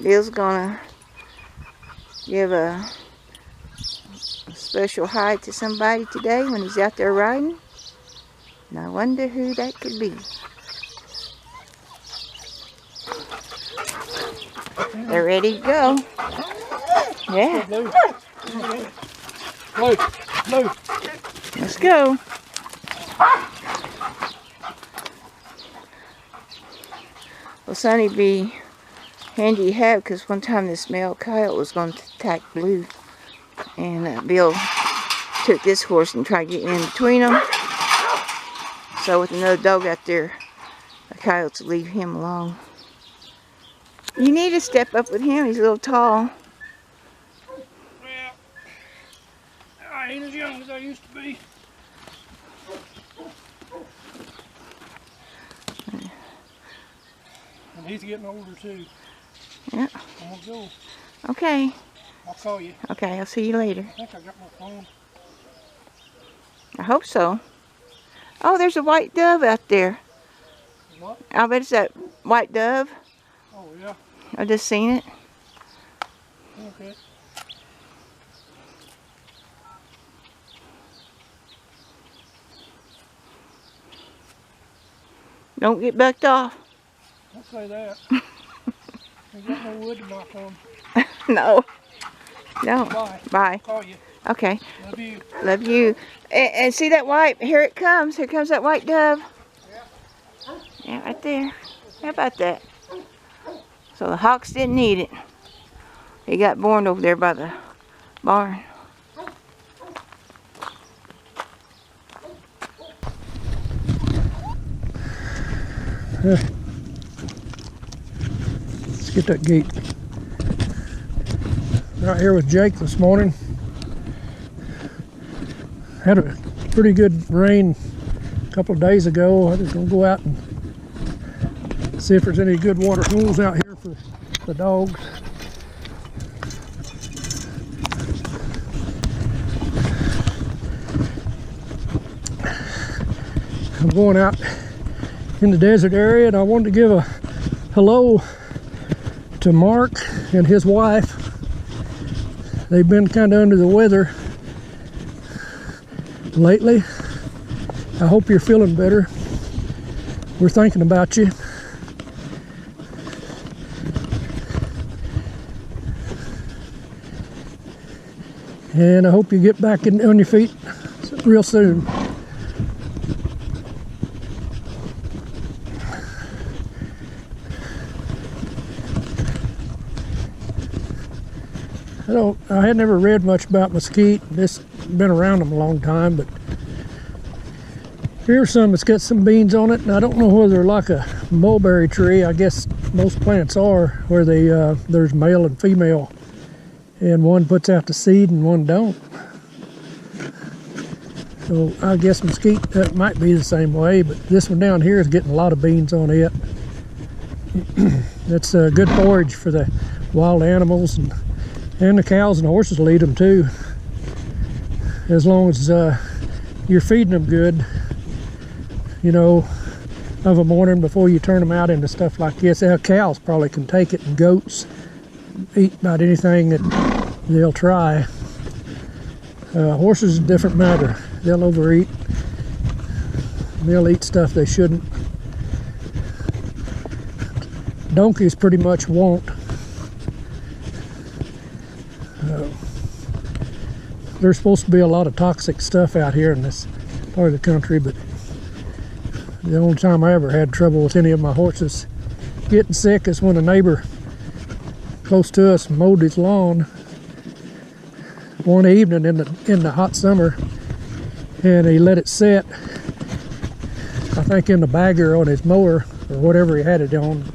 Bill's gonna give a special hi to somebody today when he's out there riding. And I wonder who that could be. They're ready to go. Yeah. Blue. Let's go. Well, Sonny be handy to have because one time this male coyote was going to attack Blue. And Bill took this horse and tried getting in between them. So with another dog out there, the coyotes leave him alone. You need to step up with him. He's a little tall. Well, I ain't as young as I used to be. And he's getting older too. Yeah. I'm gonna go. Okay. I'll call you. Okay, I'll see you later. I think I got my phone. I hope so. Oh, there's a white dove out there. What? I bet it's that white dove. Oh, yeah. I just seen it. Okay. Don't get bucked off. Don't say that. Ain't got no wood to knock on. No. No. Bye. Bye. Call you. Okay. Love you. Love you. And see that white? Here it comes. Here comes that white dove. Yeah. Yeah, right there. How about that? So the hawks didn't need it. He got born over there by the barn. Let's get that gate. Out here with Jake this morning. Had a pretty good rain a couple of days ago. I was gonna go out and see if there's any good water holes out here for the dogs. I'm going out in the desert area, and I wanted to give a hello to Mark and his wife. They've been kind of under the weather lately. I hope you're feeling better. We're thinking about you. And I hope you get back on your feet real soon. I had never read much about mesquite. This been around them a long time, but here's some that's got some beans on it, and I don't know whether they're like a mulberry tree. I guess most plants are, where they there's male and female, and one puts out the seed and one don't. So I guess mesquite might be the same way, but this one down here is getting a lot of beans on it. That's good forage for the wild animals, and the cows and the horses will eat them too, as long as you're feeding them good, you know, of a morning before you turn them out into stuff like this. Cows probably can take it, and goats eat about anything that they'll try. Horses is a different matter. They'll overeat. They'll eat stuff they shouldn't. Donkeys pretty much won't. There's supposed to be a lot of toxic stuff out here in this part of the country, but the only time I ever had trouble with any of my horses getting sick is when a neighbor close to us mowed his lawn one evening in the hot summer, and he let it sit, I think in the bagger on his mower or whatever he had it on.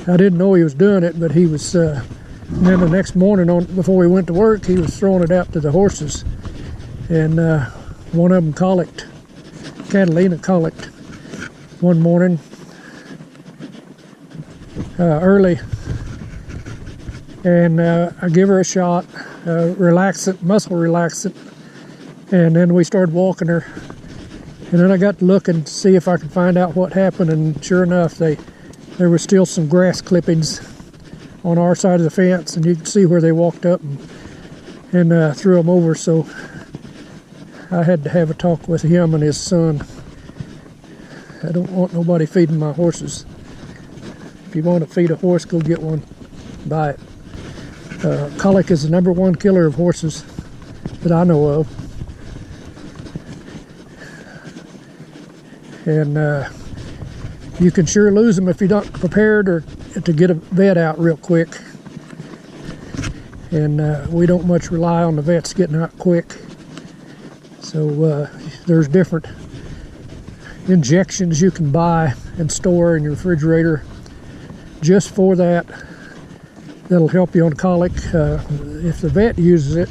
I didn't know he was doing it, but he was and then the next morning, before he went to work, he was throwing it out to the horses, and one of them colicked. Catalina colicked one morning early, and I give her a shot, relaxant, muscle relaxant, and then we started walking her, and then I got to looking to see if I could find out what happened, and sure enough, they there was still some grass clippings on our side of the fence, and you can see where they walked up and threw them over. So I had to have a talk with him and his son. I don't want nobody feeding my horses. If you want to feed a horse, go get one, buy it. Colic is the #1 killer of horses that I know of. And you can sure lose them if you're not prepared or to get a vet out real quick. And we don't much rely on the vets getting out quick. So there's different injections you can buy and store in your refrigerator just for that. That'll help you on colic. If the vet uses it,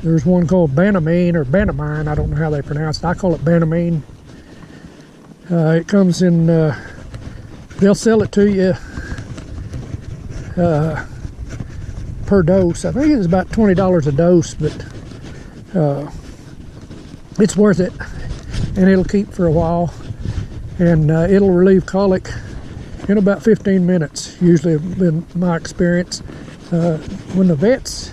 there's one called Banamine or Banamine. I don't know how they pronounce it. I call it Banamine. It comes in, they'll sell it to you per dose. I think it's about $20 a dose, but it's worth it, and it'll keep for a while, and it'll relieve colic in about 15 minutes, usually in my experience. When the vets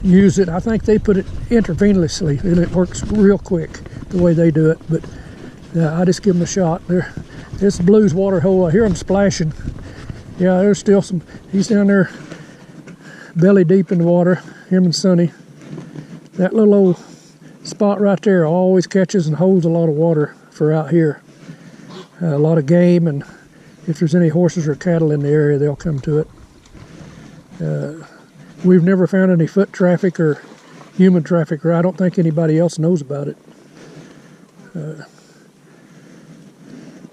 use it, I think they put it intravenously, and it works real quick the way they do it, but I just give them a shot. This Blue's water hole, I hear them splashing. Yeah, there's still some, he's down there belly deep in the water, him and Sonny. That little old spot right there always catches and holds a lot of water for out here. A lot of game, and if there's any horses or cattle in the area, they'll come to it. We've never found any foot traffic or human traffic, or I don't think anybody else knows about it.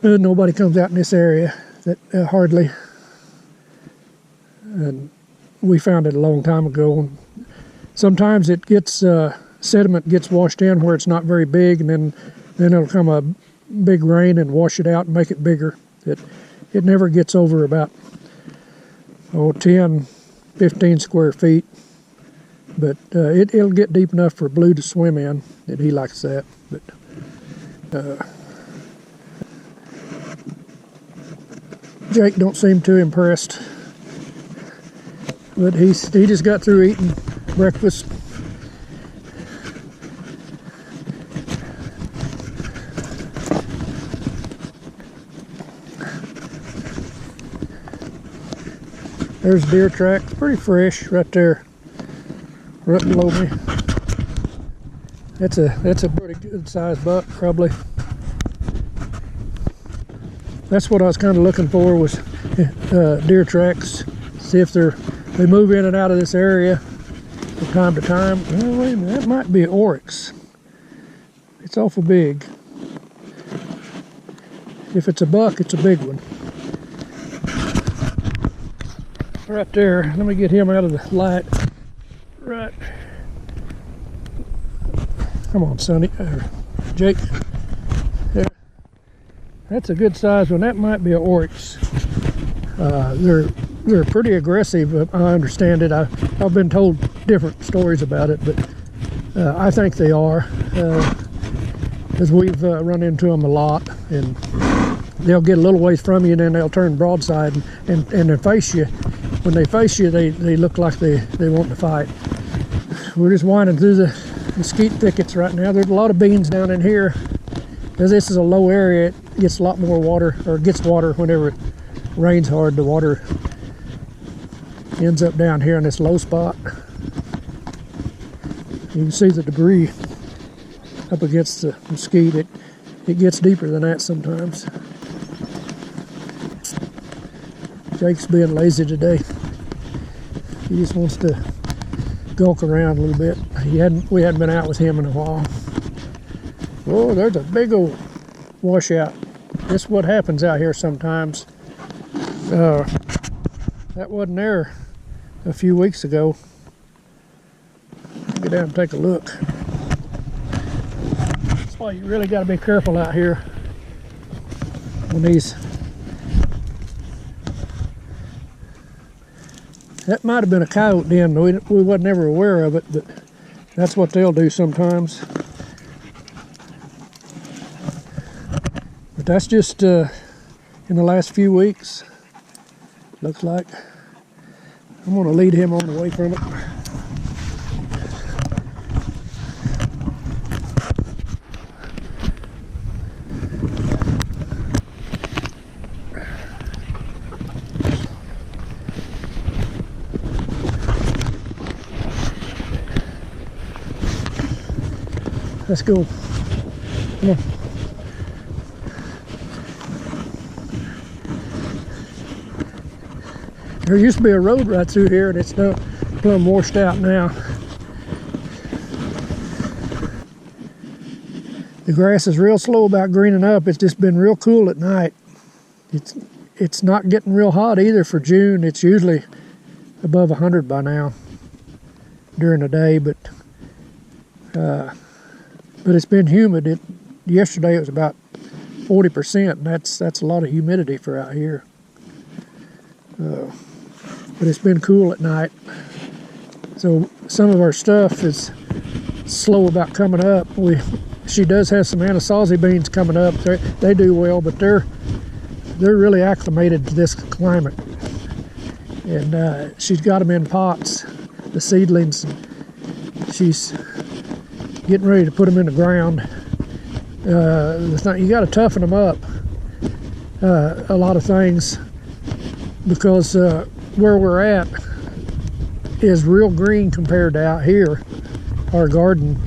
Nobody comes out in this area, that hardly. And we found it a long time ago. And sometimes it gets sediment gets washed in where it's not very big, and then it'll come a big rain and wash it out and make it bigger. It never gets over about 10, 15 square feet, but it'll get deep enough for Blue to swim in, and he likes that. But Jake don't seem too impressed, but he just got through eating breakfast. There's a deer track, pretty fresh right there, right below me. That's a pretty good sized buck, probably. That's what I was kind of looking for, was deer tracks. See if they move in and out of this area from time to time. Oh, wait a minute, that might be an oryx. It's awful big. If it's a buck, it's a big one. Right there, let me get him out of the light. Right. Come on, Sonny, Jake. There. That's a good size one. That might be an oryx. They're pretty aggressive. I understand it. I've been told different stories about it, but I think they are, because we've run into them a lot, and they'll get a little ways from you, and then they'll turn broadside and then face you. When they face you, they look like they want to fight. We're just winding through the mesquite thickets right now. There's a lot of beans down in here. Because this is a low area, it gets a lot more water, or gets water whenever it rains hard. The water ends up down here in this low spot. You can see the debris up against the mesquite. It gets deeper than that sometimes. Jake's being lazy today. He just wants to gulk around a little bit. We hadn't been out with him in a while. Oh, there's a big old washout. This is what happens out here sometimes. That wasn't there a few weeks ago. Get down and take a look. That's why you really got to be careful out here when these. That might have been a coyote den. We wasn't ever aware of it, but that's what they'll do sometimes. But that's just, in the last few weeks. Looks like. I'm going to lead him on away from it. Let's go. Come on. There used to be a road right through here, and it's plumb washed out now. The grass is real slow about greening up. It's just been real cool at night. It's not getting real hot either for June. It's usually above 100 by now during the day, but it's been humid. Yesterday it was about 40%, and that's a lot of humidity for out here. But it's been cool at night, so some of our stuff is slow about coming up. She does have some anasazi beans coming up. They do well, but they're really acclimated to this climate, and she's got them in pots, the seedlings. She's getting ready to put them in the ground. You got to toughen them up, a lot of things, because where we're at is real green compared to out here, our garden.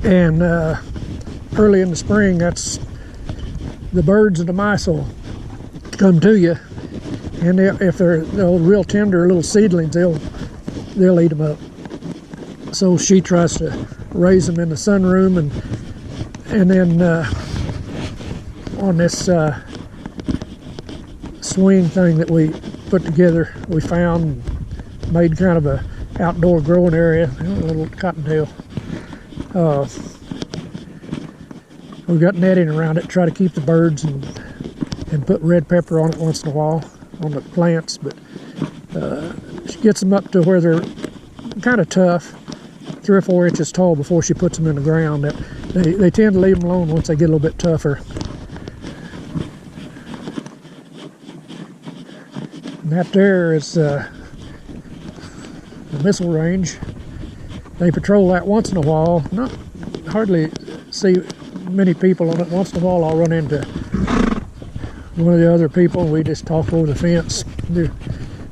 And early in the spring, that's the birds and the mice will come to you, and if they're real tender little seedlings, they'll eat them up. So she tries to raise them in the sunroom, and then on this swing thing that we put together, we found, made kind of a outdoor growing area, a little cottontail. We've got netting around it, try to keep the birds, and put red pepper on it once in a while on the plants, but she gets them up to where they're kind of tough, 3 or 4 inches tall, before she puts them in the ground. They tend to leave them alone once they get a little bit tougher. And that there is the missile range. They patrol that once in a while. Not hardly see many people on it. Once in a while I'll run into one of the other people, and we just talk over the fence. They've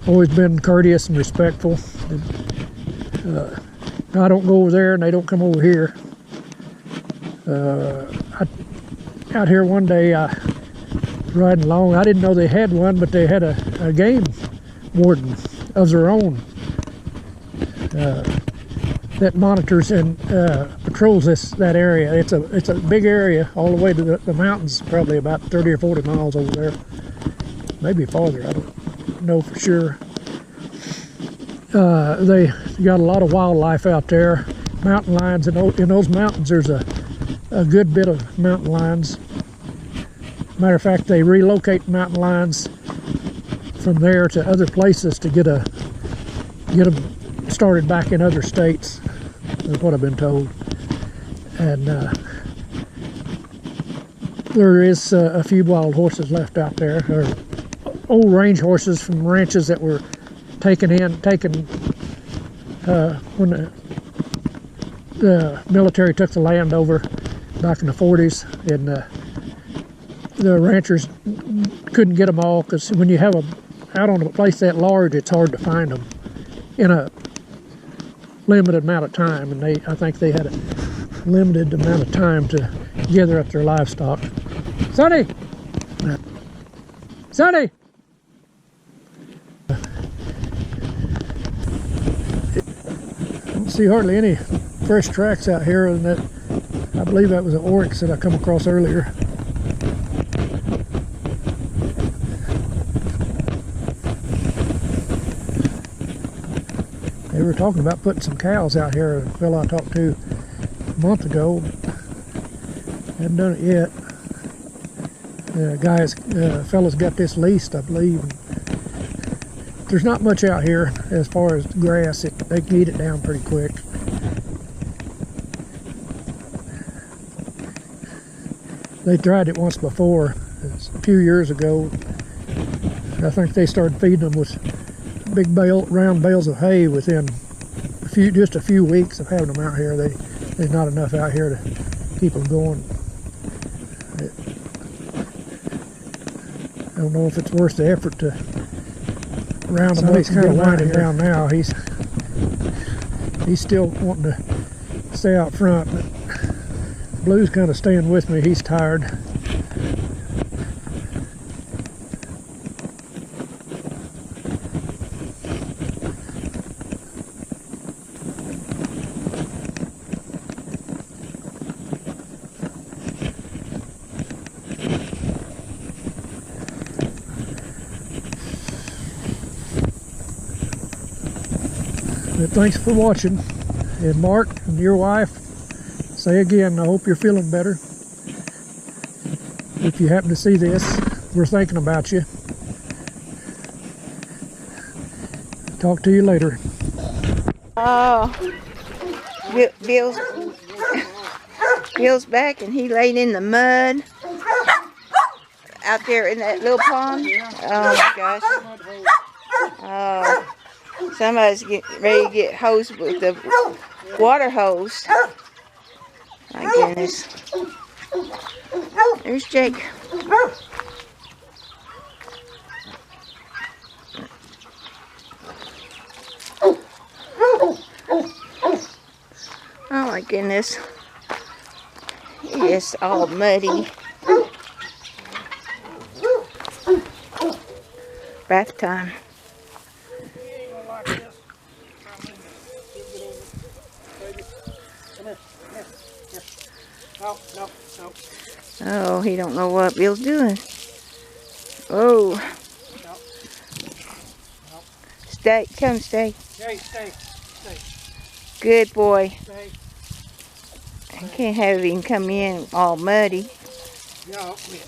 always been courteous and respectful. I don't go over there, and they don't come over here. Out here one day, riding along, I didn't know they had one, but they had a game warden of their own that monitors and patrols that area. It's a big area all the way to the mountains, probably about 30 or 40 miles over there, maybe farther. I don't know for sure. They got a lot of wildlife out there, mountain lions, and in those mountains there's a good bit of mountain lions. Matter of fact, they relocate mountain lions from there to other places to get them started back in other states, is what I've been told. And there is a few wild horses left out there, or old range horses from ranches that were taken when the military took the land over back in the 40s, and the ranchers couldn't get them all, because when you have them out on a place that large, it's hard to find them in a limited amount of time, and I think they had a limited amount of time to gather up their livestock. Sonny! Sonny! I don't see hardly any fresh tracks out here, and that I believe that was an oryx that I come across earlier. They were talking about putting some cows out here. A fellow I talked to a month ago, hadn't done it yet. Fella's got this leased, I believe. There's not much out here as far as grass. They can eat it down pretty quick. They tried it once before. a few years ago. I think they started feeding them with big round bales of hay within just a few weeks of having them out here. There's not enough out here to keep them going. I don't know if it's worth the effort to round them up. He's kind of winding down now. He's still wanting to stay out front, but Blue's kind of staying with me. He's tired. But thanks for watching. And Mark and your wife, say again, I hope you're feeling better. If you happen to see this, we're thinking about you. Talk to you later. Oh, Bill's back, and he laid in the mud out there in that little pond. Oh my gosh. Oh. Somebody's getting ready to get hosed with the water hose. My goodness. There's Jake. Oh my goodness. He is all muddy. Bath time. Oh, he don't know what Bill's doing. Oh. Stay. Come, stay. Stay. Good boy. Stay. I can't have him come in all muddy. No, quit.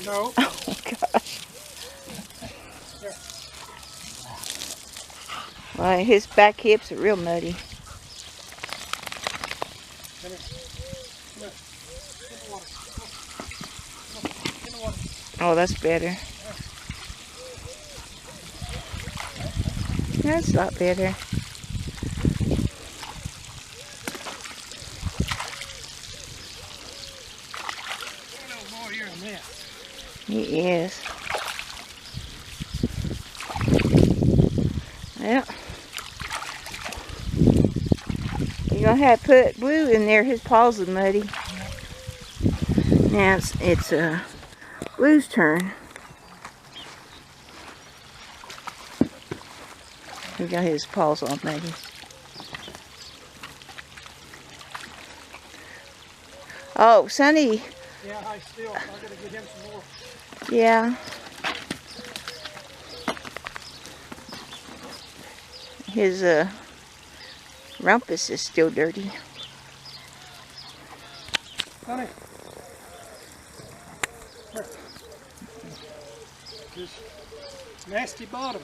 No. Oh gosh. Well, his back hips are real muddy. Oh, that's better. That's a lot better. He is. Yeah. You're gonna have to put Blue in there. His paws are muddy. Now it's Blue's turn. He got his paws all muddy. Oh, Sonny. Yeah, I gotta get him some more. Yeah. His rumpus is still dirty. Sonny. This nasty bottom.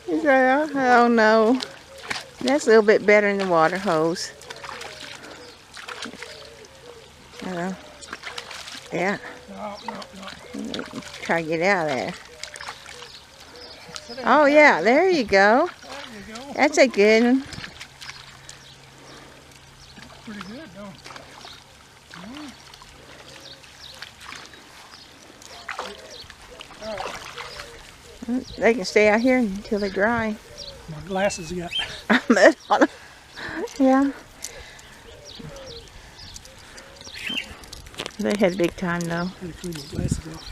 He's like, oh no. That's a little bit better than the water hose. Yeah. No. Try to get out of there. Oh yeah, there you go. There you go. That's a good one. Pretty good, though. They can stay out here until they dry. My glasses got mud on them. Yeah. They had a big time though. clean my glasses off.